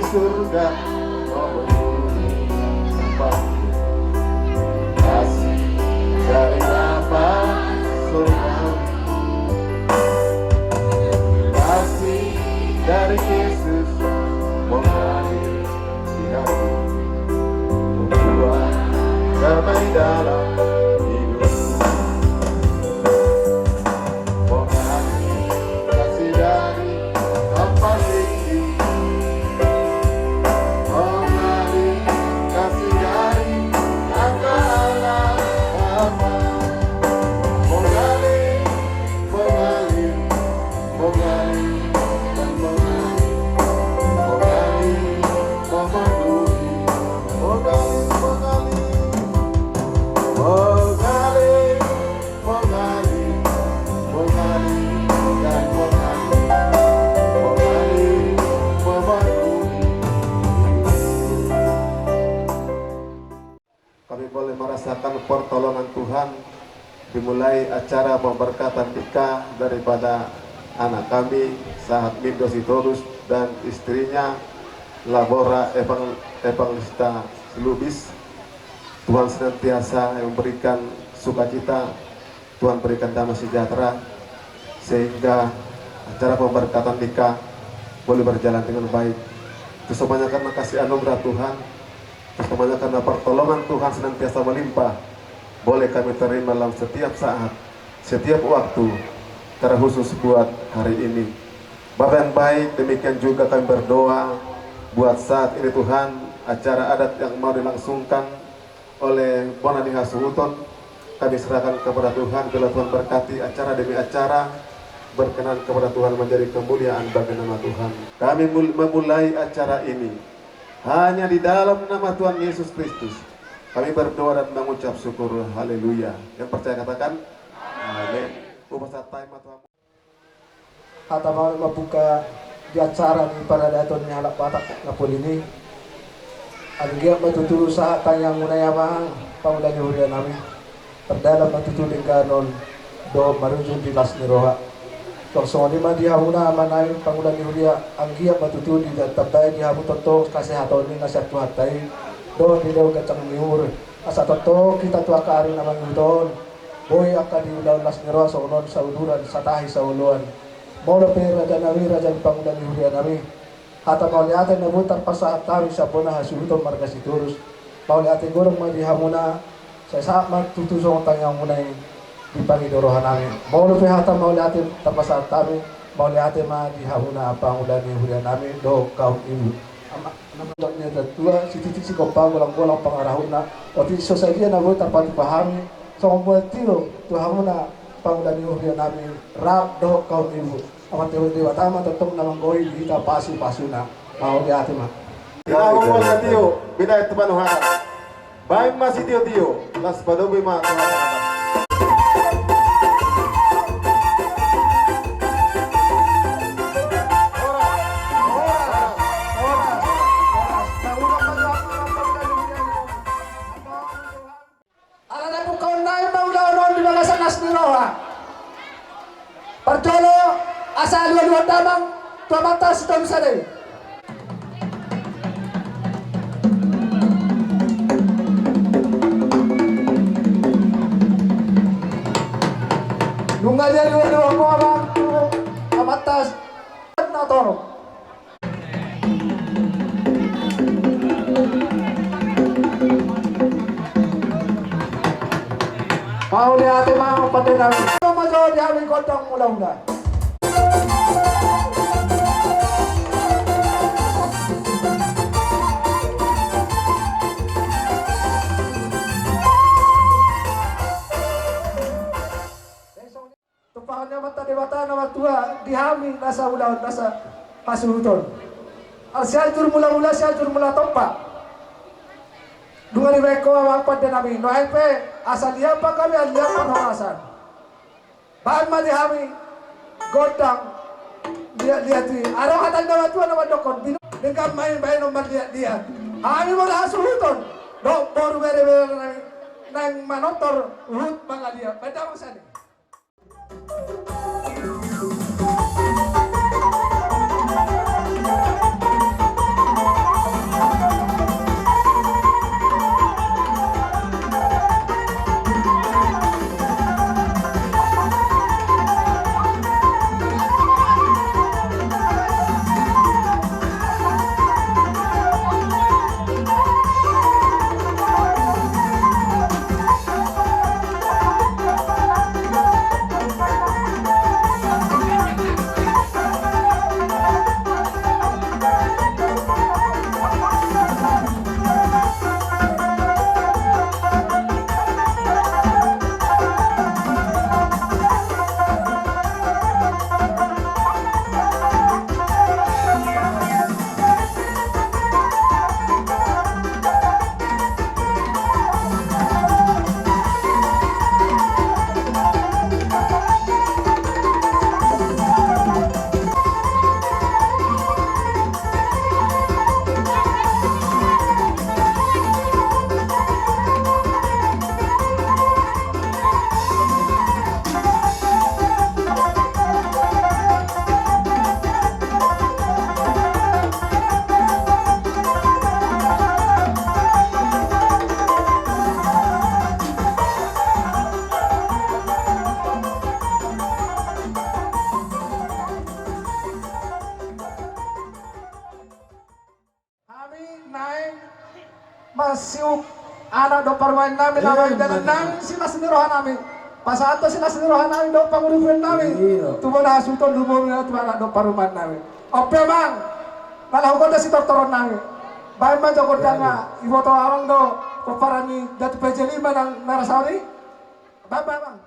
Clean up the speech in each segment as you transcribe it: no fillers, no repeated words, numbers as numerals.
surga memenuhi tempatku. Kasih dari Bapa surgawi, kasih dari Yesus mengalir di hati, membuat damai dalam hidupku. Mengalir kasih dari Bapa tinggi, mengalir kasih dari Allah Bapa. Mengalir, mengalir, mengalir dan mengalir, mengalir memenuhi, mengalir, mengalir, mengalir, mengalir, mengalir dan mengalir, mengalir memenuhi. Kami boleh merasakan pertolongan Tuhan dimulai acara pemberkatan nikah daripada anak kami Sahat Mindo Sitorus dan istrinya Labora Evangelista Lubis. Tuhan senantiasa memberikan sukacita, Tuhan berikan damai sejahtera sehingga acara pemberkatan nikah boleh berjalan dengan baik. Itu semuanya karena kasih anugerah Tuhan, itu semuanya karena pertolongan Tuhan senantiasa melimpah. Boleh kami terima dalam setiap saat, setiap waktu, terkhusus buat hari ini. Bapak yang baik, demikian juga kami berdoa buat saat ini Tuhan, acara adat yang mau dilangsungkan oleh Bonani Hasuhuton, kami serahkan kepada Tuhan. Bila Tuhan berkati acara demi acara, berkenan kepada Tuhan menjadi kemuliaan bagi nama Tuhan. Kami memulai acara ini hanya di dalam nama Tuhan Yesus Kristus. Kami berdoa dan mengucap syukur, haleluya. Yang percaya katakan amin. Upasa taima Tuhan. Kata mau membuka di acara ni para daton ni halak batak napol ini. Algiya matutulong sa tayang munayamang pangulan ni hurian namin. Perdalam matutulong ganon do marunjun di las ni Roha. Kung di man dihamuna manay pangulan ni huria, anggiya matutulong di tabay dihamu tonto kasehatan ni nasya tuhatay. Do dilaw kacang mihur. Asa tonto kita tua kaari naman udon. Boy akka diulaw las ni Roha sa unon sa uluran sa tahi sa uluan. Maulo pe raja nawi raja pangulan ni huria nawi. Hata mauliate na butar pasahat tawi sa puna hasuhuton margasiturus. Mauliate gorong madihamuna sa saat magtutusong tayang munay di pangidorohan namin. Maulo pe hata mauliate tapasahat tawi. Mauliate madihamuna pangulan ni huria namin do kaum ibu. Namun niya tatua si titik si kompang walang pangarahon na o ti sosaidia na butar patipahami so kumbuhat tiro tuhamuna pangulan ni huria namin rap do kaum ibu. Amat dewa tama tetap namang koi kita pasu na mau di hati mah. Kita ngomong sa Tio, bida ito panuhan. Baik masih Tio, las padobi ma Tuhan. Ala na kau naik maulaw di mga sanas ni Roha. Perjolo asal dua damang tua mata sudah bisa deh. Nunga dia dua ko abang amatas na toro. Mau lihat mau pada nabi. Mau dia ambil kotong mula-mula. Tumpahannya mata dewata nama tua dihami nasa ulah nasa hasuhuton. Asyajur mula-mula syajur mula tompa. Dunga ni beko awang pada nabi. No pe asal dia pa kami alia panhawasan. Bahan ma dihami godang lihat di araw hatag na tua nama dokon binu dengan main nomor lihat. Kami mo hasuhuton. Do boru bere nang manotor hut mangalia. Pada masa ni. masih anak do parmain namin namin dan namin sila senirohan namin pas ato sila senirohan namin do pangulupan namin tumo na asuton lumo na tumo anak do parmain namin ope bang nalahukot na si tortoron namin bayan man jokot ka nga ibo to awang do paparani datu PJ5 ng narasari bang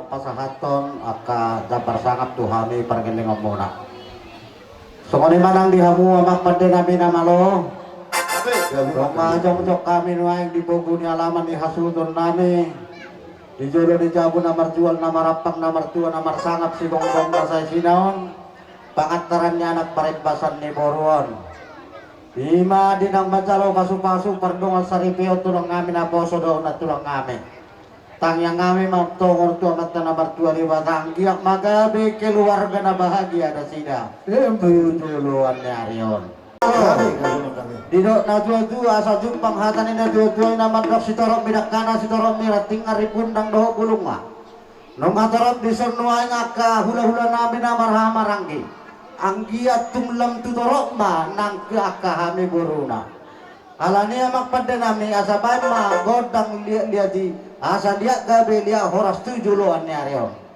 pasahaton aka dapat sangat Tuhani pergeling muna. Sungguh manang dihamu amak pada nabi namalo. Jong kami nuaing dibogu ni alaman ni hasudon nami. Di jodoh di jabu namar jual namar rapang namar tua namar sangat si bongbong basai sinaon. Pangantarannya anak paritbasan ni boruan. Ima dinang bacalo pasu-pasu pardongan saripio tulang ngami na poso do na tulang ngami. Tang yang ngami mau tongor tua mata namar tua liwa tanggiak magabi keluarga na bahagia ada sida. Tuyuluan ni Arion. Didok na dua-dua asa jumpang hatan ina dua-dua na mandok si torok midak kana si torok mirat tinggal ripundang doho bulunga. Nung atorok disernuay nga ka hula-hula namin na marhamaranggi. ang giat tumlam tutorok ma nang keakahami buruna alani amak pada nami asaban ma godang liat di asa dia gabe dia horas tujuh loan ni areo.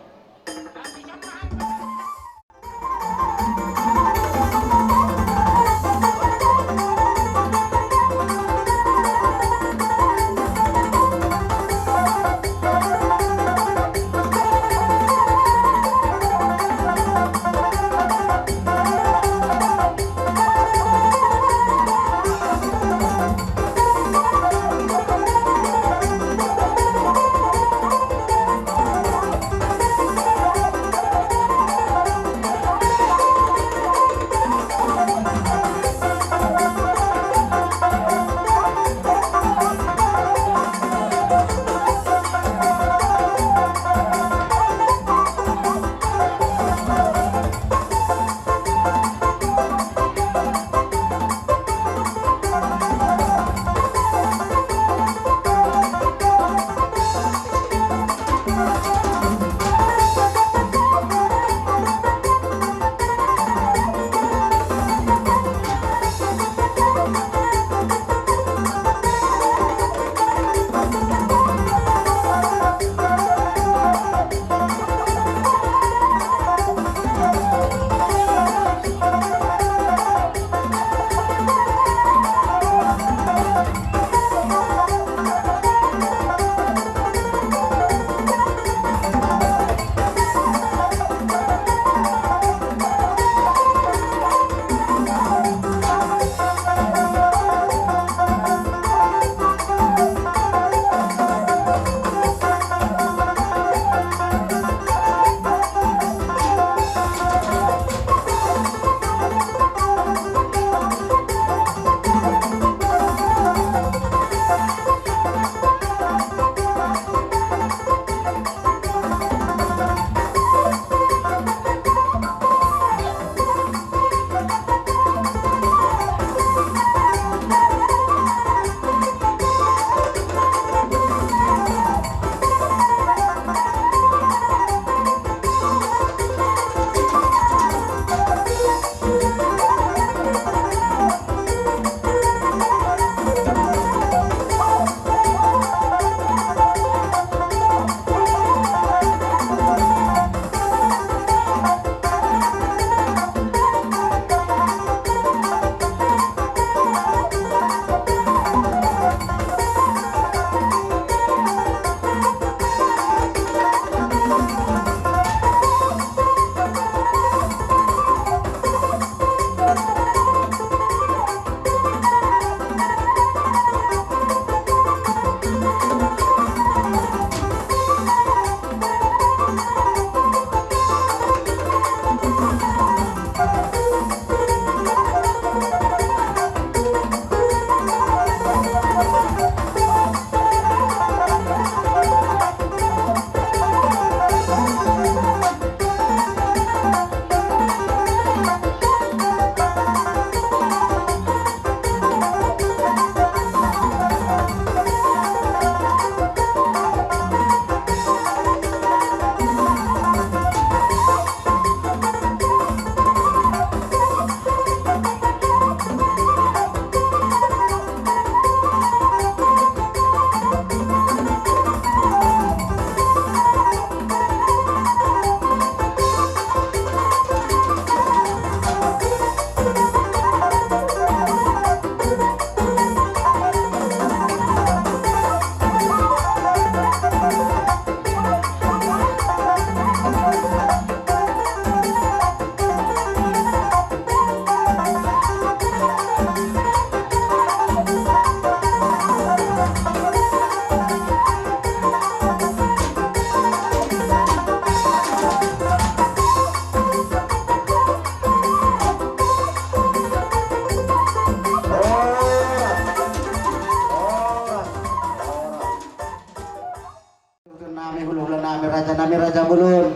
nami Raja Mulun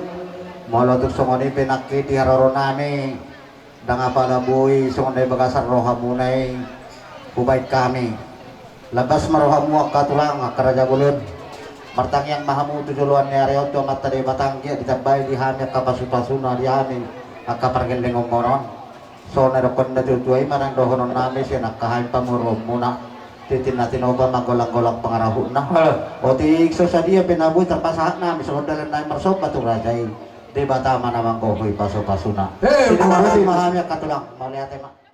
molotur songoni penakki di haroro nami danga palaboy songoni bagasar roha munay kubait kami labas marohamu katulang Raja Mulun martang yang mahamu tujuluan ni areoto matade batangki ditambay di hamya kapasupasuna di amin akapargendeng umonon so nerokon na tutuay marang dohonon namin siya nakahain pamurom muna titin natin oba magolang-golang pangarahon na o ti ikso sa diya pinabuhi terpasahat namin so dalan na marsop paturajay di ba tama naman ko huy paso-paso na sinubuti mahami ang katulang malihatay ma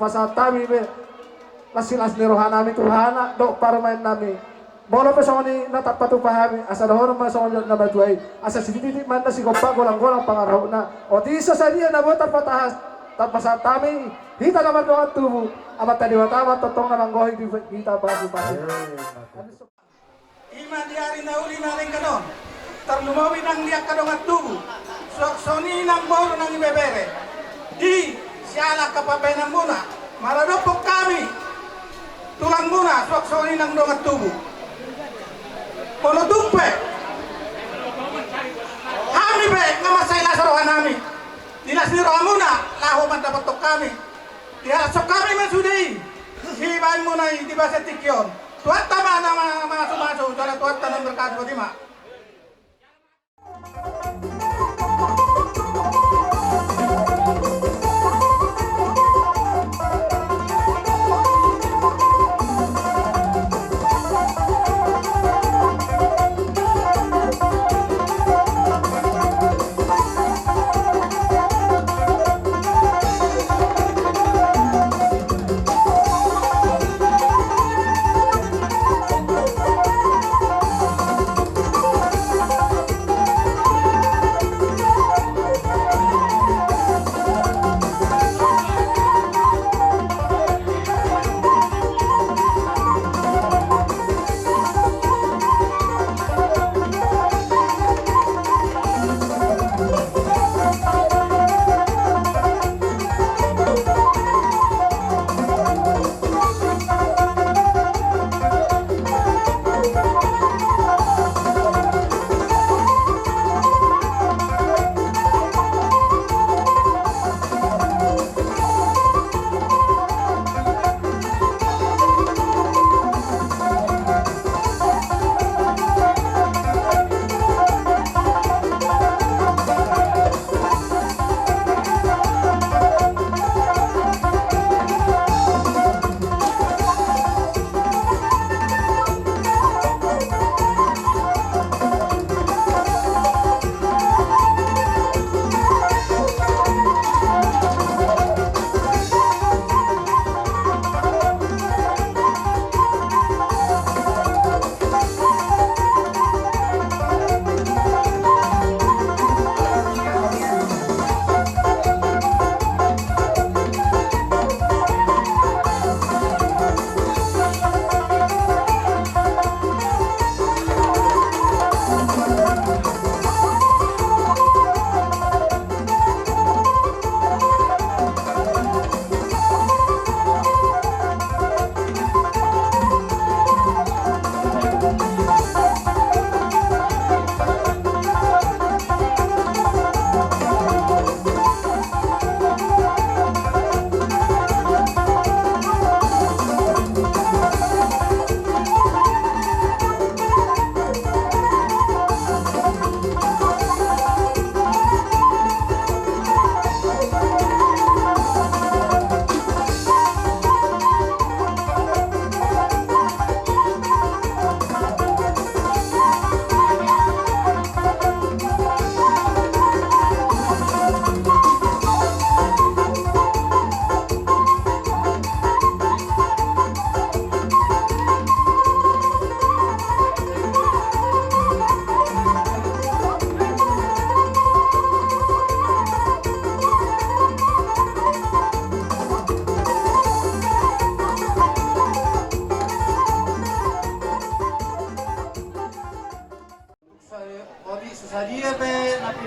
Pasal kami nasilas ni rohanami Tuhana dok para main nami bola pa sa ni natap patupahami asa doon man sa na batuay asa sititi man na si kopa golang-golang pangaraw na o ti isa sa dia na bota patahas tapasa tami hita naman doon tubo amat tadi watama totong na manggohi di kita pa Ima diari na uli na rin kanon tarlumawi ng liyak kadong at tubo soni ng boro ng ibebere di siala kapabenan muna maradopok kami tulang muna suaksoni ng dongat tubo polotumpe kami be ngamasay lasarohan namin dinas ni roha muna laho man dapat tok kami diharasok kami masudi hibain muna di basa tikyon tuat tama na mga sumaso tuat tanong berkado Fatima.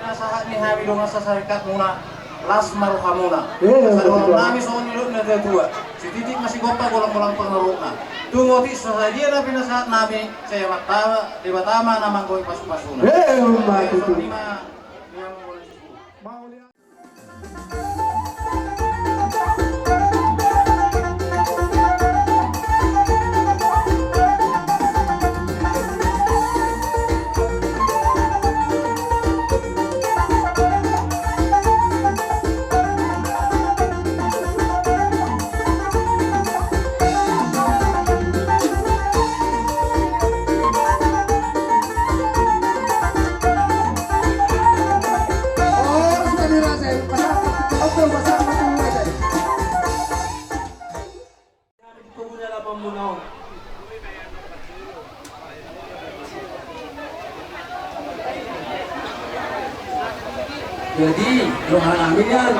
pinasahat ni Hami dong sa sarikat muna las maruha muna. Iya, Sa doon betul. nami so nilod na dua. Si titik masih gopa gulang-gulang pengaruh na. Tungo ti so sa dia na pinasahat nami saya matama di batama namang koy pasu-pasuna. Mati So tu. lima Oh, sudah dirasain. Apa pasang mati mulai. Jadi doa namin yan.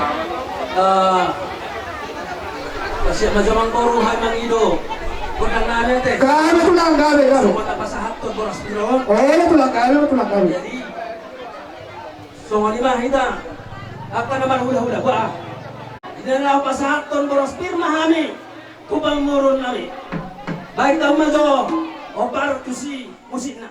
Kasi majamang koruhan ng ido. Kunang namin te. Kami tulang kami. Sumata pa sa hapton boras piron. Oh, tulang kami. Jadi so ni mahita. Apa naman hula-hula ba? Idala pa sa hapton boras pirma hami. Kupang muron nami. Baik daw majo. O par kusi musik na.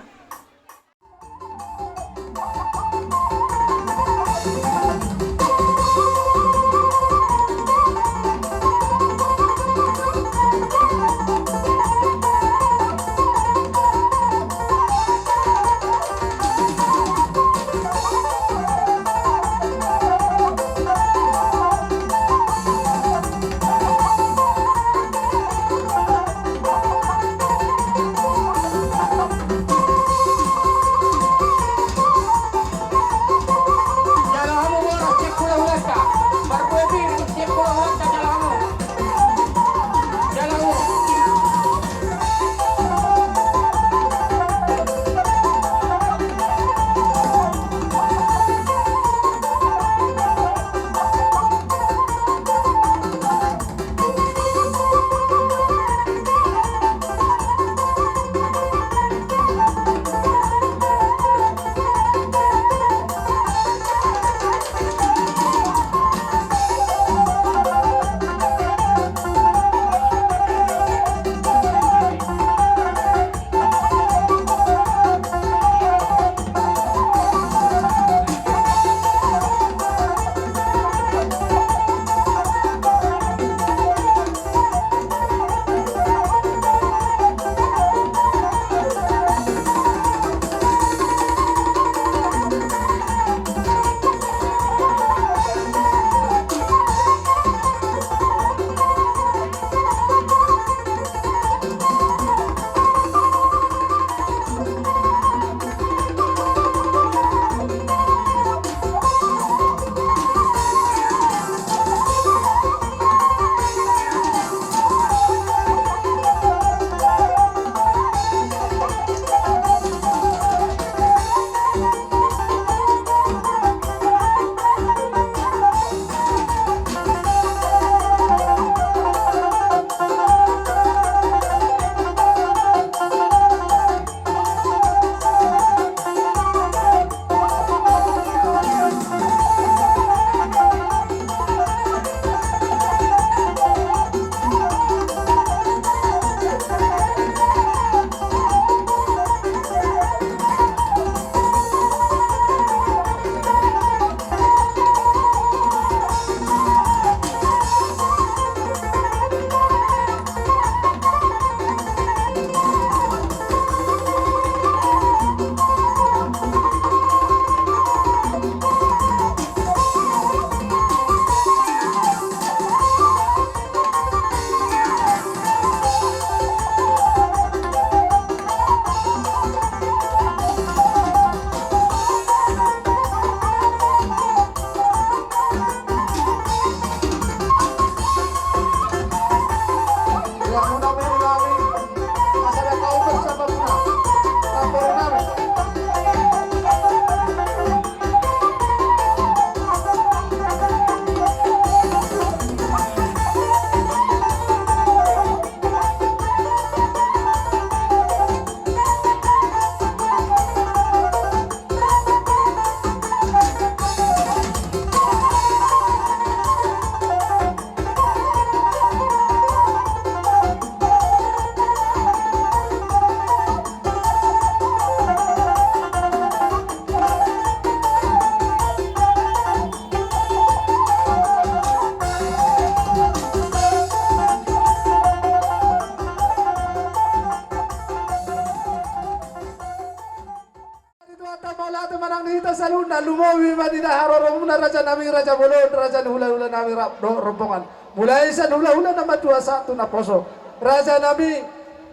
lumawi madina harorong na raja nami raja bolon raja hula-hula nami rombongan. Mulai sa hula-hula na matua satu na poso. Raja nami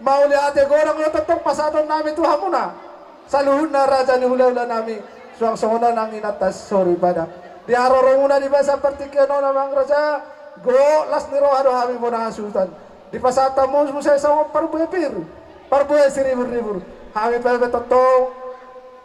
mauli ate gorang yo tetong pasaton nami Tuhan muna. Saluhun na raja ni hula-hula nami suang-suang nang inatas sorry pada. Di harorong na di basa pertikeno namang raja go las ni rohado kami muna sultan. Di pasata mo saya sama parbuepir. Parbue siribur-ribur. Kami pa tetong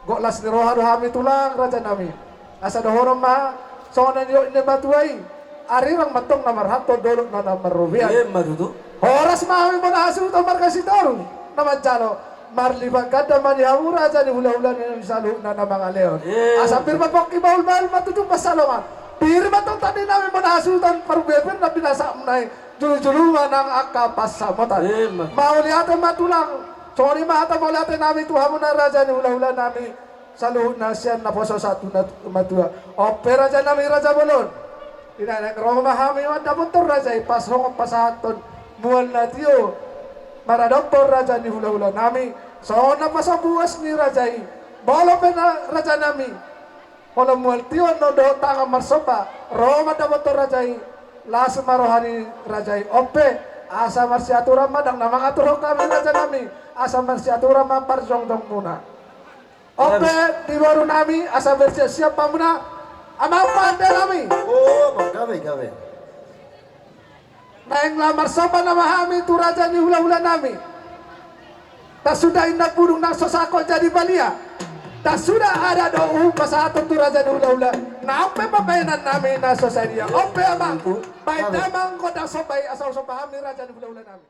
go las ni rohado kami tulang raja nami. Asa dohorom ma sonan yo ine batuai. Arirang matong namar hato dolok na namar rubian. madudu. Horas mami muna sultan markasi dorong. Naman jalo. Marlibang kada mani hamu raja ni hula-hula ni salu na mga leon. Asa pirma pokki baul-baul matutong pasalongan. Pirma tong tadi namin muna sultan parbuepir na binasa munay. Julu-juluan ang akapasamotan. Mauli ate matulang. Sorry mata mauli ate namin Tuhan mo na raja ni hula-hula namin. Sa luhod na siya na poso satu na matua. Ope raja namin raja bolon. Inanak Roma kami wanda motor raja ipasong pasaton. Mual na tiyo. Para doktor raja ni hula-hula namin. So na pasabuas ni raja bolo pe na raja namin. Wala mual tiyo no do tanga marsopa. Roma da motor raja Las marohani rajai ope asa marsiatura madang na mga turok kami raja nami asa marsiatura maparjong dong muna ope di baru nami asa bersiap pa muna ama pande nami gawe. naeng lamar sopa na mahami tu raja ni hula-hula nami tak sudah indah burung nang sosako jadi balia tak sudah ada doa pasato tu raja ni hula-hula na ope papayanan nami na sosaidia ope amangku baik damang kota sobai asal sobahami raja ni hula-hula nami.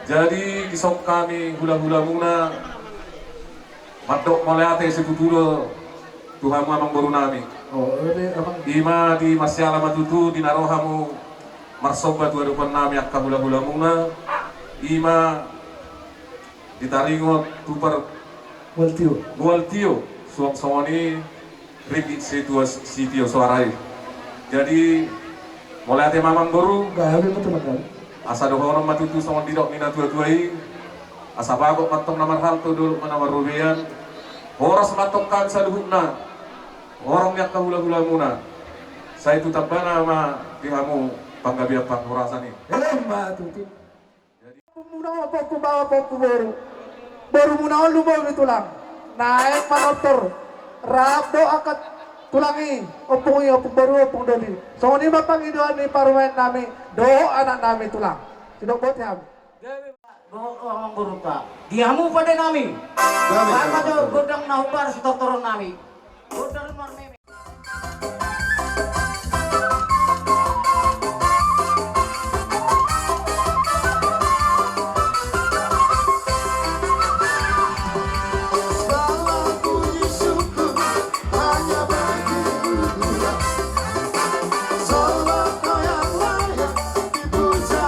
Jadi kisok kami hula-hula muna matok moliate setutulo Tuhan mamang baru nami. Ima di masyala matutu di narohamu marsoba tu adupan nami akka hula-hula muna. Ima ditaringot tupar Mualtio suang-suangani rigi setua sitio suarai. Jadi moliate mamang baru asa doa orang matutu sama didok nina tua-tuai asa bagok matok namar halto dulu manamar rubian horas matok kan saluhuna orang yang kahula-hula muna saya itu tabana sama dihamu panggabiak pak horasani Matutu muna apa ku bawa poku baru muna lumaw itulang naik manotor rabdo akat tulangi opung baru opung doli so ni mapangidoan ni parumen nami do anak nami tulang tidak buat ya Ang buruta. Diamu pada nami. Nami, Baka nami. jo godang nahubar sa totoron nami. Godang marmeme. Segala puji syukur hanya bagi-Mu Tuhan. Salawat Kau yang layak dipuja.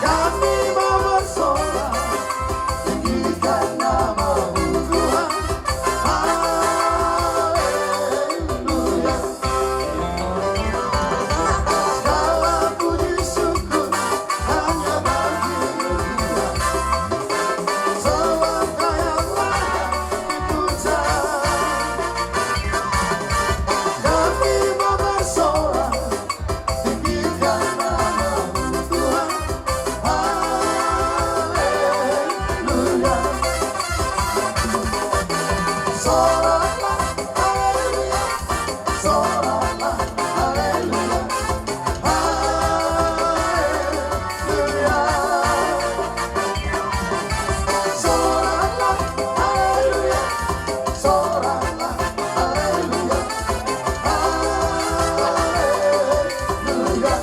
Kami mau bersorak, tinggikan nama-Mu Tuhan. Haleluya. Segala puji syukur hanya bagi-Mu Tuhan. Salawat Kau yang layak dipuja. Kami mau bersorak, tinggikan nama-Mu Tuhan. Haleluya. Soraklah, haleluya. Soraklah, haleluya. Haleluya. Soraklah, haleluya. Soraklah, haleluya. Haleluya.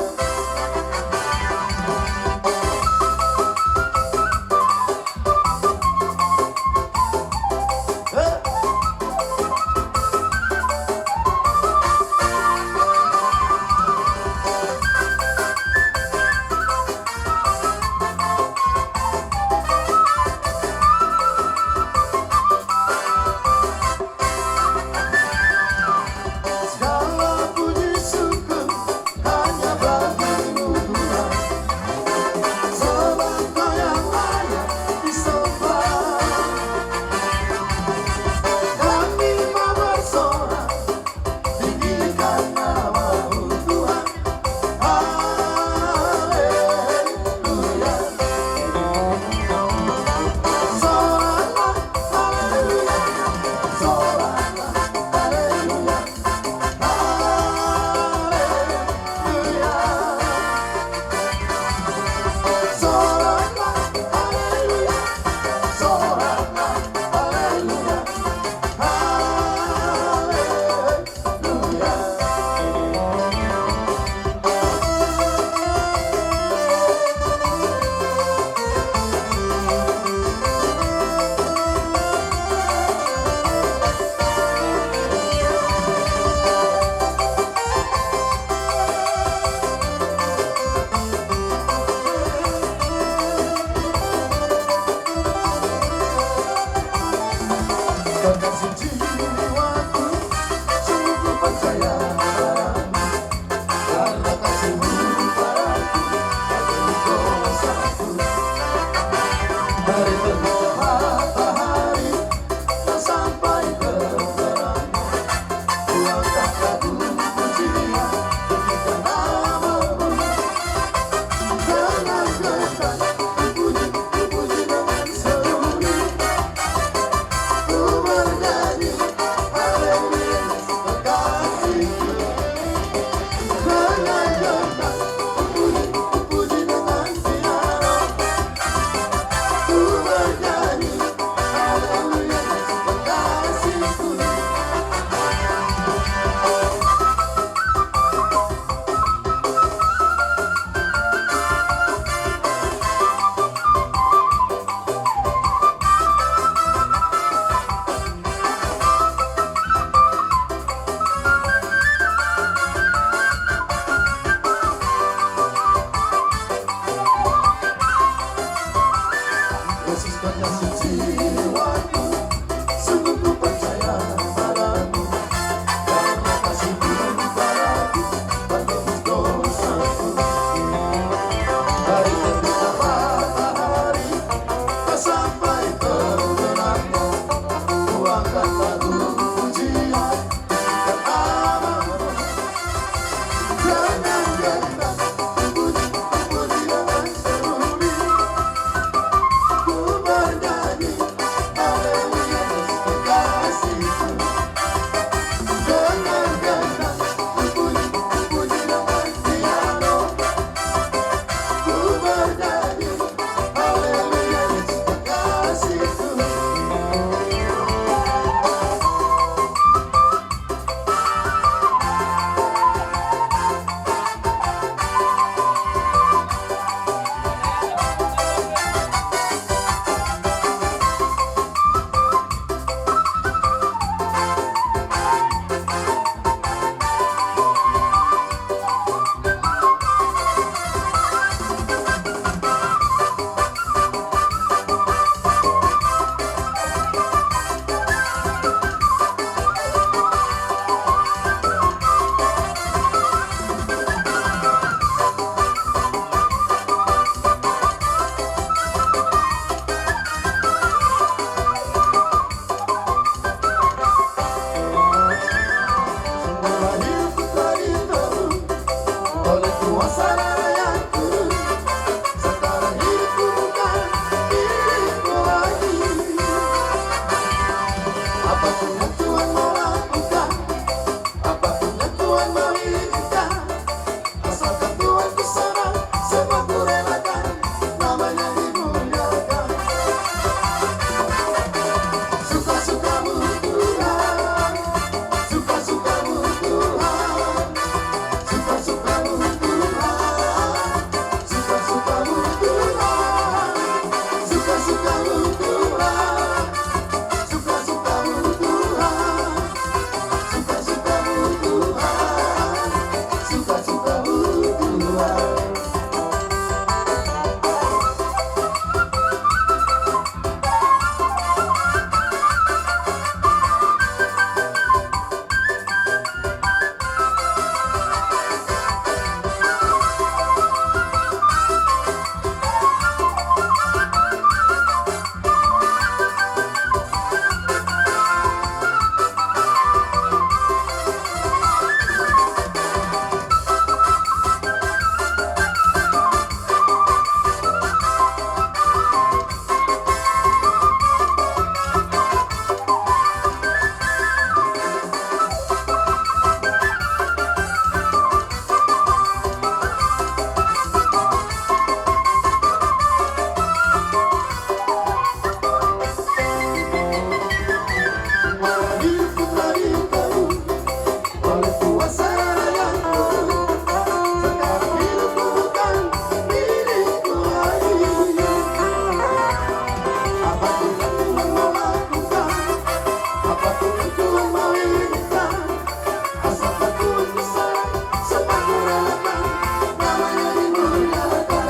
Tuhan mau izinkan, asal Tuhan bisa, sepatu relevan, namanya dimuliakan.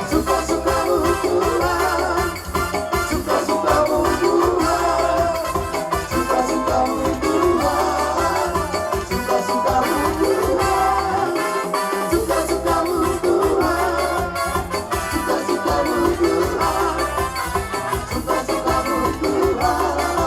Suka-sukamu Tuhan, suka-sukamu Tuhan, suka-sukamu Tuhan, suka-sukamu Tuhan, suka-sukamu Tuhan, suka-sukamu Tuhan, suka-sukamu Tuhan,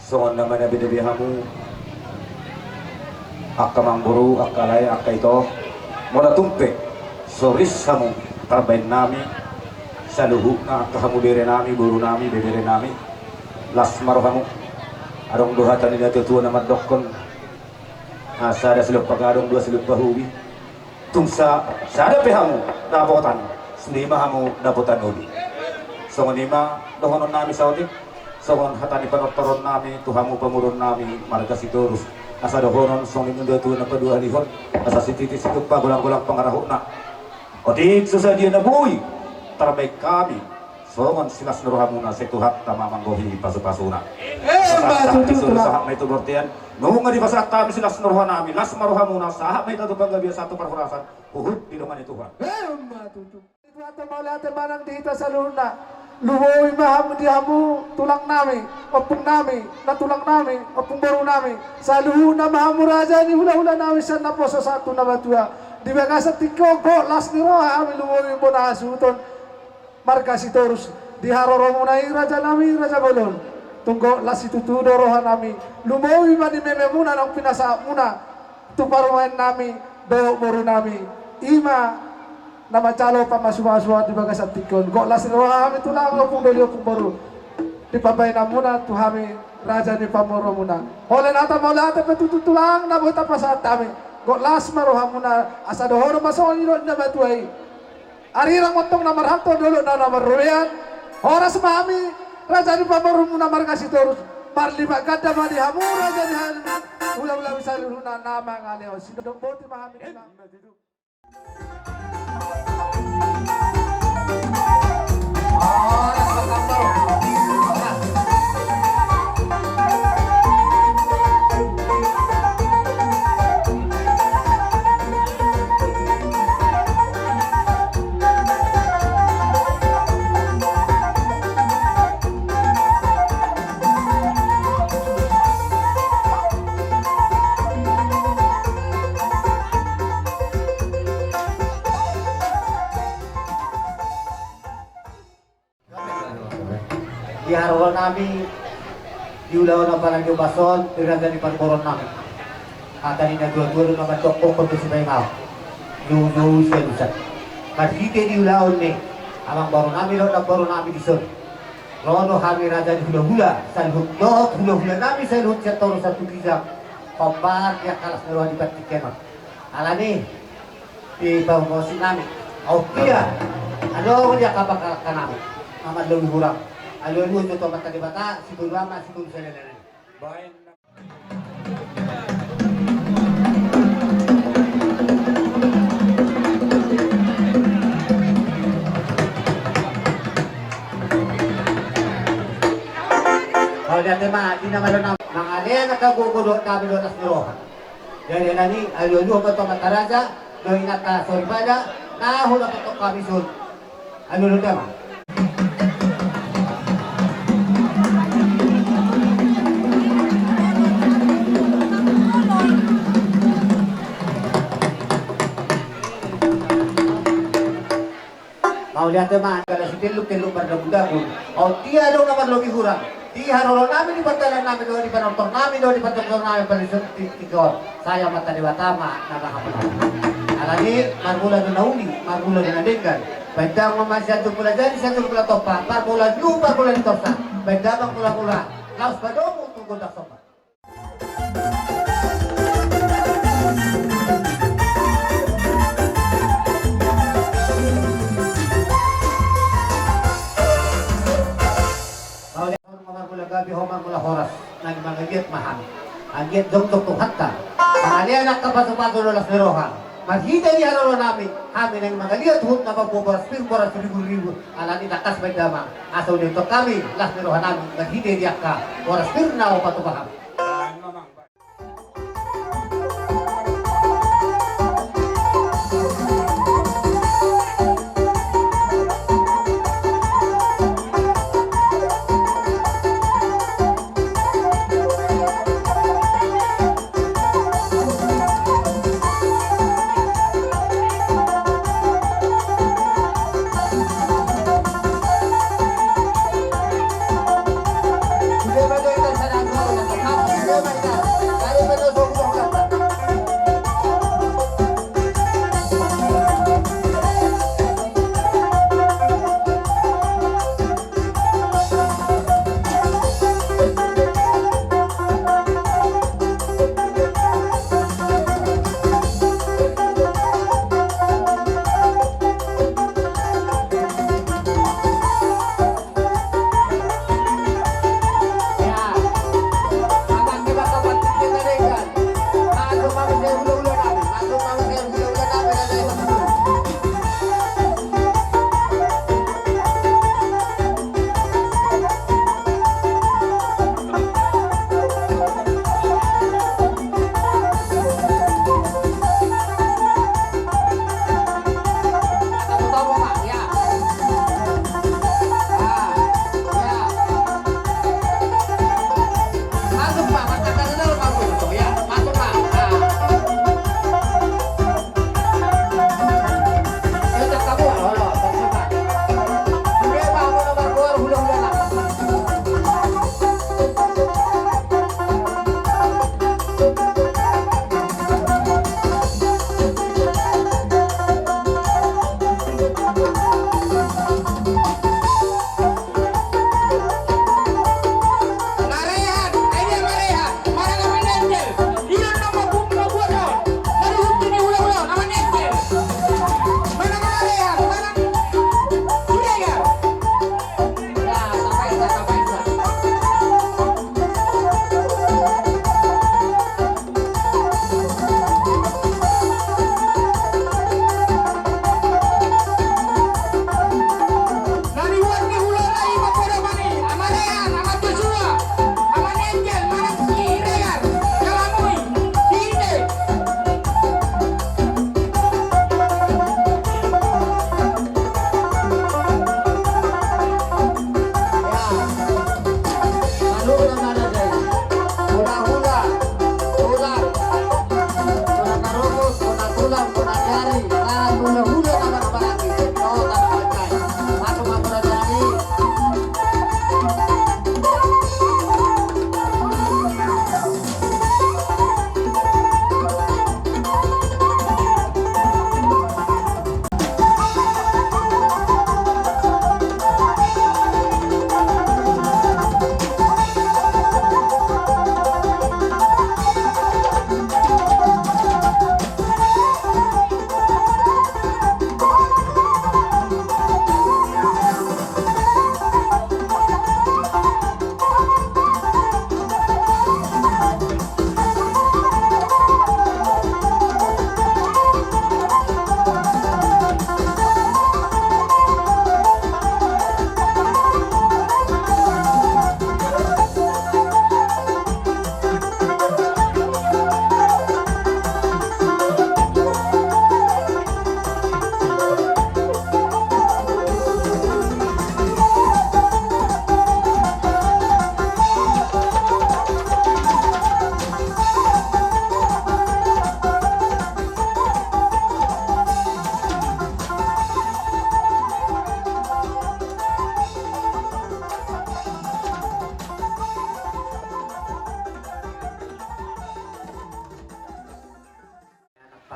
songon naman na binabihamu akka mangburu akka lay akka ito mula tumpe soris hamu tarbain nami sa luhuk na akka hamulire nami buru nami bebere nami las marohamu arong duhatan nila tutuwa na madokon sada silog pagadong dua silog pahuwi tungsa sada pehamu napotan sendima hamu napotan uli songon lima dohonon nami sauti songon hatani panotoron nami tuhamu pamurun nami marga sitorus asa dohonon songin udah tuh napa dua lihon asa sititis itu pa gulang-gulang pangarahuk na odik susah dia nabui terbaik kami songon silas nuruhamuna setuhat tamamang gohi pasu-pasuna sahab na itu bertian nunga di pasat kami silas nuruhan nami las maruhamuna sahab na itu bangga biasa satu perhurasan uhud di rumah itu Tuhan Itu atau maulate manang dita sa luna. Luhoy maham dihamu tulang nami, opung nami, na tulang nami, opung baru nami. Sa luhuna mahamu raja ni hula-hula nami sa naposo satu na batua. Di bagasa tikogo las ni roha ami luhoy mo na asuton. Marga si Torus di haroro mo na raja nami, raja bolon. Tunggo las itutudo roha nami. Lumoy man ni meme muna ng pinasa muna. Tuparuhan nami, do baru nami. Ima na macalo pa masuwa-suwa di bagas at tikon. Go las roha kami tulang opung doli opung baru. Di pabay na muna tuhami raja ni pamoro muna. Hole nata maulata petutulang na buta pasat kami. Go las maroha muna asa dohoro masoni na batuai. Arirang montong na marhato dolo na marruyan. Oras mami raja ni pamoro muna markasi torus. Parlima gada mani hamu raja ni hamu. Ulang-ulang misalnya na nama ngaleo. Sidok boti mahami na. Di harapan nami di ulaw na parang yung bason tiraga ni panboron nami kata ni nagdua-dua na matokong kung tusibay mau yung siya kasite di ulaw ni amang baron nami lo na baron nami di son rono kami raja di hula-hula sa lihut dohot hula-hula nami sa lihut siya toro sa tukizak pambar ya kalas na luha di patikenot alani di pangkosin nami o kaya ano dia kapag kanami amat lebih kurang Alun itu tomat tadi bata, si Bulama, si Bul Selele. Baik. Kalau dia tema, di nama lo mga alin nakagugulo kami lo nas niroha. Jadi nani alun itu tomat taraja, do inata soribada, nahula patok kami sun. Alun tema. Mau lihat teman, kalau si teluk berdagu-dagu, oh dia dong nomor lebih kurang. Di harolo namin di bantalan namin doon di panonton namin doon di panonton namin palisod tigor. Saya mata di Batama nakakapal. Alani marmula doon nauli, marmula doon nadegan. Benda mamasya pula jadi satu pula topa, marmula di tosa. Benda bang pula-pula. Laos badomo tunggu dak sopa. Gabi homar mula horas nang mangagiat mahal agiat doktor tu hatta kalian nak kapatu-patu lolas neroha magita di harolo namin kami nang mangagiat hut na pagboboras ribu alani nakas may dama aso dito kami las neroha namin magita di akka boras na o patupaham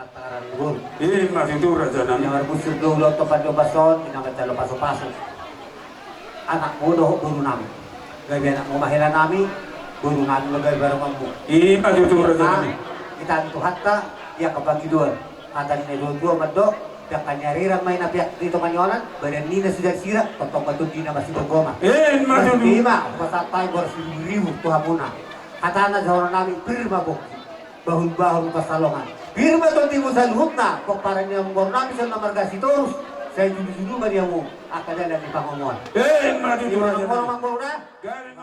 Pataran luhur. Masih itu raja nami. Yang berbusur dulu topan dobason, dinamit talo paso-paso. Anak muda guru nami. Gabi anak mamahila nami, guru nami lagay barang mambu. Masih itu raja nami. Kita antu hatta, dia kabagi dua. Atan ni dua madok, dia kanyariran may napiak dito kanyonan, badan nina sudah sira, totong batun dina masih bergoma. Masih itu. Lima, pasatay boros ribu tuha muna. Kata na sa nami, pirma po. Bahul-bahul pasalongan. Pirma to timu sa luhut na, kung parang niya mong namin sa namargasi torus, sa julu-julu ba niya mo, akadala ni Pangamuan. Masih itu raja nami. Orang-orang na, Galing